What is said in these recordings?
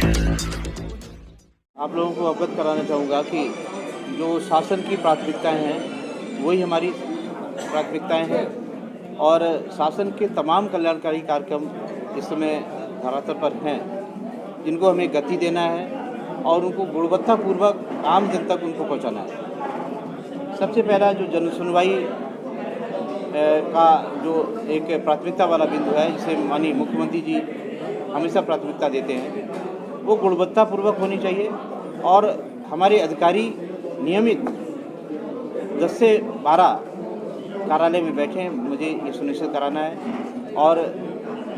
आप लोगों को अवगत कराना चाहूँगा कि जो शासन की प्राथमिकताएं हैं वही हमारी प्राथमिकताएं हैं और शासन के तमाम कल्याणकारी कार्यक्रम इस समय धरातल पर हैं जिनको हमें गति देना है और उनको गुणवत्तापूर्वक आम जन तक उनको पहुँचाना है। सबसे पहला जो जन सुनवाई का जो एक प्राथमिकता वाला बिंदु है जिसे माननीय मुख्यमंत्री जी हमेशा प्राथमिकता देते हैं वो गुणवत्तापूर्वक होनी चाहिए और हमारे अधिकारी नियमित 10 से 12 कार्यालय में बैठे मुझे ये सुनिश्चित कराना है और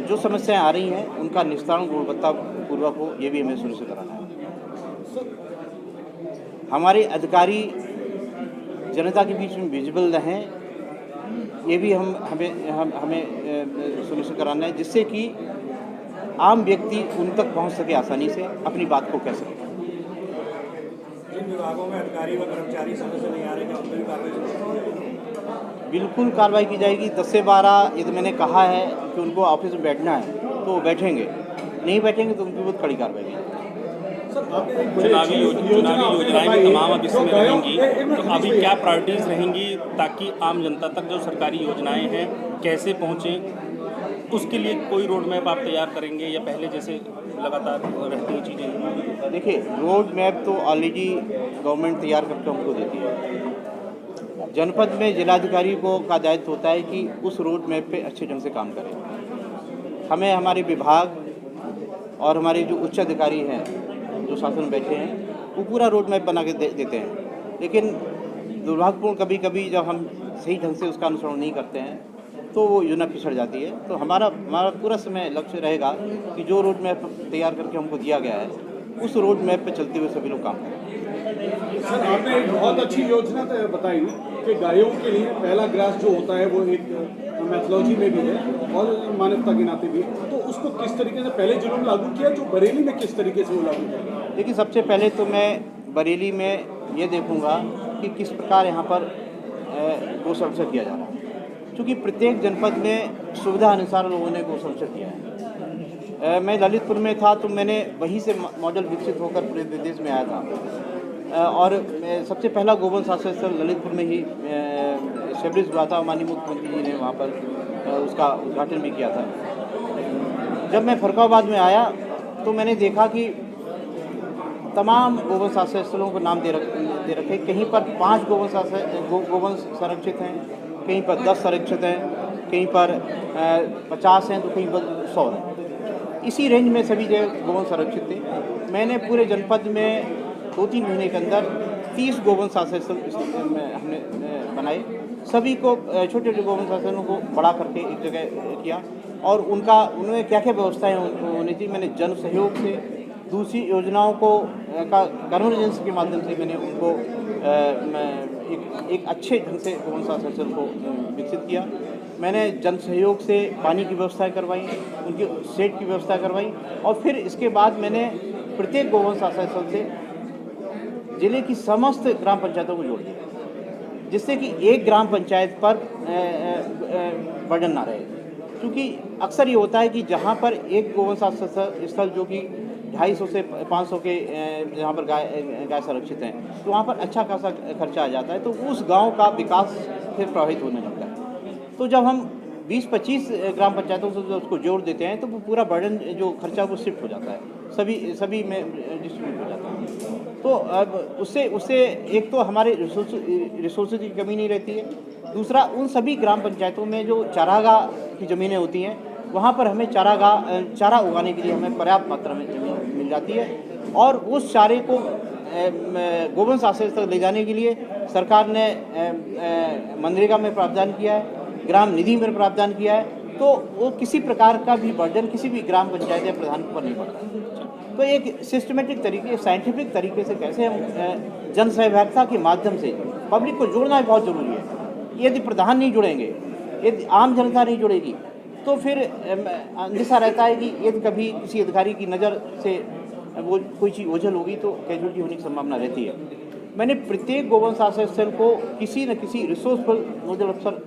जो समस्याएं आ रही हैं उनका निस्तारण गुणवत्तापूर्वक हो ये भी हमें सुनिश्चित कराना है। हमारे अधिकारी जनता के बीच में विजिबल रहें ये भी हमें सुनिश्चित कराना है जिससे कि आम व्यक्ति उन तक पहुंच सके आसानी से अपनी बात को कह सके। जिन विभागों में अधिकारी व कर्मचारी समय से नहीं आ रहे हैं उन पर भी कार्रवाई बिल्कुल कार्रवाई की जाएगी। 10 से 12 यदि मैंने कहा है कि उनको ऑफिस में बैठना है तो वो बैठेंगे, नहीं बैठेंगे तो उनकी बहुत कड़ी कार्रवाई की जाएगी। चुनावी योजनाएं भी तमाम अब इसमें रहेंगी, तो अभी क्या प्रायोरिटीज़ रहेंगी ताकि आम जनता तक जो सरकारी योजनाएं हैं कैसे पहुँचें, उसके लिए कोई रोड मैप आप तैयार करेंगे या पहले जैसे लगातार रहती हैं चीज़ें? देखिए, रोड मैप तो ऑलरेडी गवर्नमेंट तैयार करके हमको देती है। जनपद में जिलाधिकारी को का दायित्व होता है कि उस रोड मैप पे अच्छे ढंग से काम करें। हमें हमारे विभाग और हमारे जो उच्च अधिकारी हैं जो शासन में बैठे हैं वो पूरा रोड मैप बना के देते हैं, लेकिन दुर्भाग्यपूर्ण कभी कभी जब हम सही ढंग से उसका अनुसरण नहीं करते हैं तो वो योजना पिछड़ जाती है। तो हमारा पूरा समय लक्ष्य रहेगा कि जो रोड मैप तैयार करके हमको दिया गया है उस रोड मैप पे चलते हुए सभी लोग काम करें। सर, आपने एक बहुत अच्छी योजना बताई कि गायों के लिए पहला ग्रास जो होता है वो एक मैथोलॉजी में भी है और मानवता के नाते भी, तो उसको किस तरीके से पहले जिलों में लागू किया, जो बरेली में किस तरीके से वो लागू किया? देखिए, सबसे पहले तो मैं बरेली में ये देखूँगा कि किस प्रकार यहाँ पर गौ संरक्षण किया जा रहा है, क्योंकि प्रत्येक जनपद में सुविधा अनुसार लोगों ने गौ संरक्षण किया है। मैं ललितपुर में था तो मैंने वहीं से मॉडल विकसित होकर पूरे प्रदेश में आया था और सबसे पहला गोवंश आश्रय स्थल ललितपुर में ही एस्टेब्लिश हुआ था। माननीय मुख्यमंत्री जी ने वहाँ पर उसका उद्घाटन भी किया था। जब मैं फरुखाबाद में आया तो मैंने देखा कि तमाम गोवंश आश्रय स्थलों को नाम दे रखे। कहीं पर 5 गोवंश संरक्षित हैं, कहीं पर 10 संरक्षित हैं, कहीं पर 50 हैं तो कहीं पर 100 हैं। इसी रेंज में सभी जगह गोवंश संरक्षित थे। मैंने पूरे जनपद में 2-3 महीने के अंदर 30 गोवंश आश्रय स्थल हमने बनाए। सभी को छोटे छोटे गोवंश आश्रयों को बड़ा करके एक जगह किया और उनमें क्या क्या व्यवस्थाएं होनी थी मैंने जन सहयोग से दूसरी योजनाओं को कन्वर्जेंस के माध्यम से मैंने उनको एक अच्छे ढंग से गोवंश आश्रय स्थल को विकसित किया। मैंने जन सहयोग से पानी की व्यवस्था करवाई, उनकी शेड की व्यवस्था करवाई और फिर इसके बाद मैंने प्रत्येक गोवंश आश्रय स्थल से जिले की समस्त ग्राम पंचायतों को जोड़ दिया, जिससे कि एक ग्राम पंचायत पर बर्डन ना रहे। क्योंकि अक्सर ये होता है कि जहाँ पर एक गोवंश आश्रय स्थल जो कि 250 से 500 के जहाँ पर गाय संरक्षित हैं तो वहाँ पर अच्छा खासा खर्चा आ जाता है, तो उस गांव का विकास फिर प्रभावित होने लगता है। तो जब हम 20-25 ग्राम पंचायतों से जब उसको जोड़ देते हैं तो वो पूरा बर्डन जो खर्चा वो शिफ्ट हो जाता है, सभी में डिस्ट्रीब्यूट हो जाता है। तो अब उससे एक तो हमारे रिसोर्सेज की कमी नहीं रहती है, दूसरा उन सभी ग्राम पंचायतों में जो चारागाह की ज़मीनें होती हैं वहाँ पर हमें चारा उगाने के लिए हमें पर्याप्त मात्रा में जमीन मिल जाती है और उस चारे को गोवंश आश्रय तक ले जाने के लिए सरकार ने मनरेगा में प्रावधान किया है, ग्राम निधि में प्रावधान किया है, तो वो किसी प्रकार का भी बर्डन किसी भी ग्राम पंचायत या प्रधान पर नहीं पड़ता। तो एक सिस्टमेटिक तरीके, साइंटिफिक तरीके से कैसे हम जन सहभागिता के माध्यम से पब्लिक को जोड़ना बहुत ज़रूरी है। यदि प्रधान नहीं जुड़ेंगे, यदि आम जनता नहीं जुड़ेगी तो फिर अंदेशा रहता है कि यदि कभी किसी अधिकारी की नज़र से वो कोई चीज़ ओझल होगी तो कैजुअलिटी होने की संभावना रहती है। मैंने प्रत्येक गोवंश आश्रय स्थल को किसी न किसी रिसोर्सफुल नोडल अफसर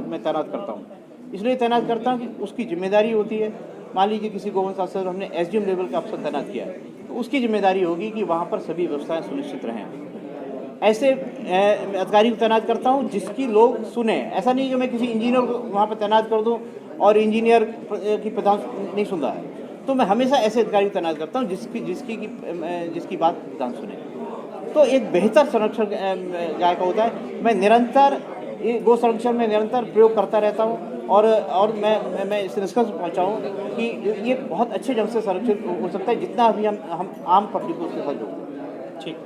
मैं तैनात करता हूँ। इसलिए तैनात करता हूँ कि उसकी जिम्मेदारी होती है मान लीजिए किसी गोवंश शासन से हमने SDM लेवल का अफसर तैनात किया है, तो उसकी जिम्मेदारी होगी कि वहाँ पर सभी व्यवस्थाएं सुनिश्चित रहें। ऐसे अधिकारी को तैनात करता हूँ जिसकी लोग सुने। ऐसा नहीं कि मैं किसी इंजीनियर को वहाँ पर तैनात कर दूँ और इंजीनियर की प्रधान नहीं सुन रहा है, तो मैं हमेशा ऐसे अधिकारी को तैनात करता हूँ जिसकी बात प्रधान सुने। तो एक बेहतर संरक्षण गाय का होता है। मैं निरंतर गो संरक्षण में निरंतर प्रयोग करता रहता हूँ और मैं इस निष्कर्ष पहुँचा हूँ कि ये बहुत अच्छे ढंग से संरक्षित हो सकता है जितना अभी हम आम पब्लिक को उसके साथ जोड़ते हैं। ठीक।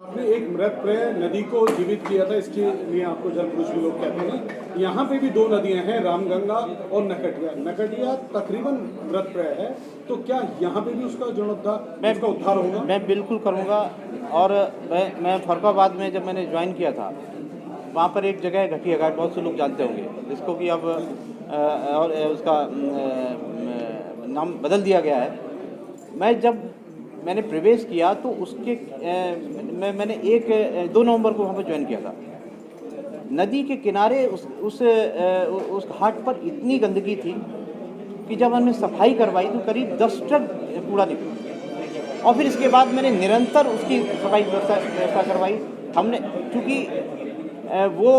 आपने एक मृतप्राय नदी को जीवित किया था, इसके लिए आपको जलपुरुष भी लोग कहते हैं। यहाँ पे भी दो नदियाँ हैं, रामगंगा और नकटिया। नकटिया तकरीबन मृतप्राय है, तो क्या यहाँ पे भी उसका जीर्णोद्धार, उसका उद्धार होगा? मैं बिल्कुल करूँगा। और मैं फरुखाबाद में जब मैंने ज्वाइन किया था, वहाँ पर एक जगह है घटिया घाट, बहुत से लोग जानते होंगे, जिसको कि अब और उसका नाम बदल दिया गया है। जब मैंने प्रवेश किया तो उसके मैंने 2 नवंबर को वहाँ पर ज्वाइन किया था। नदी के किनारे उस घाट पर इतनी गंदगी थी कि जब हमने सफाई करवाई तो करीब 10 टन कूड़ा निकला। और फिर इसके बाद मैंने निरंतर उसकी सफाई व्यवस्था करवाई। हमने चूँकि वो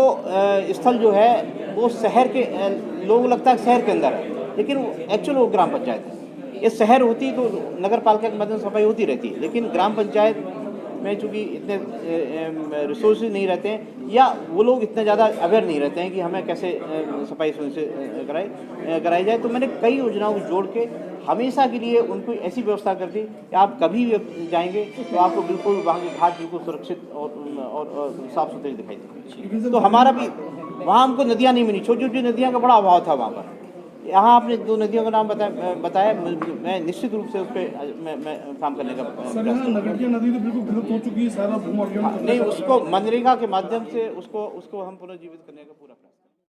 स्थल जो है वो शहर के लोगों लगता है शहर के अंदर है, लेकिन वो एक्चुअल वो ग्राम पंचायत है। ये शहर होती तो नगर पालिका के माध्यम से सफाई होती रहती है, लेकिन ग्राम पंचायत में चूँकि इतने रिसोर्सेज नहीं रहते हैं या वो लोग इतने ज़्यादा अवेयर नहीं रहते हैं कि हमें कैसे सफाई सुनिश्चित कराई जाए, तो मैंने कई योजनाओं को जोड़ के हमेशा के लिए उनको ऐसी व्यवस्था कर दी कि आप कभी भी जाएंगे तो आपको बिल्कुल वहाँ के घाट बिल्कुल सुरक्षित और साफ़ सुथरे दिखाई देंगे। तो हमारा भी वहाँ हमको नदियाँ नहीं मिली, छोटी छोटी नदियाँ का बड़ा अभाव था वहाँ पर। यहाँ आपने 2 नदियों का नाम बताया, मैं निश्चित रूप से उस पर मैं काम करने का सर, यहाँ नकटिया नदी तो बिल्कुल विलुप्त हो चुकी है, सारा भूमि नहीं, उसको मनरेगा के माध्यम से उसको हम पुनर्जीवित करने का पूरा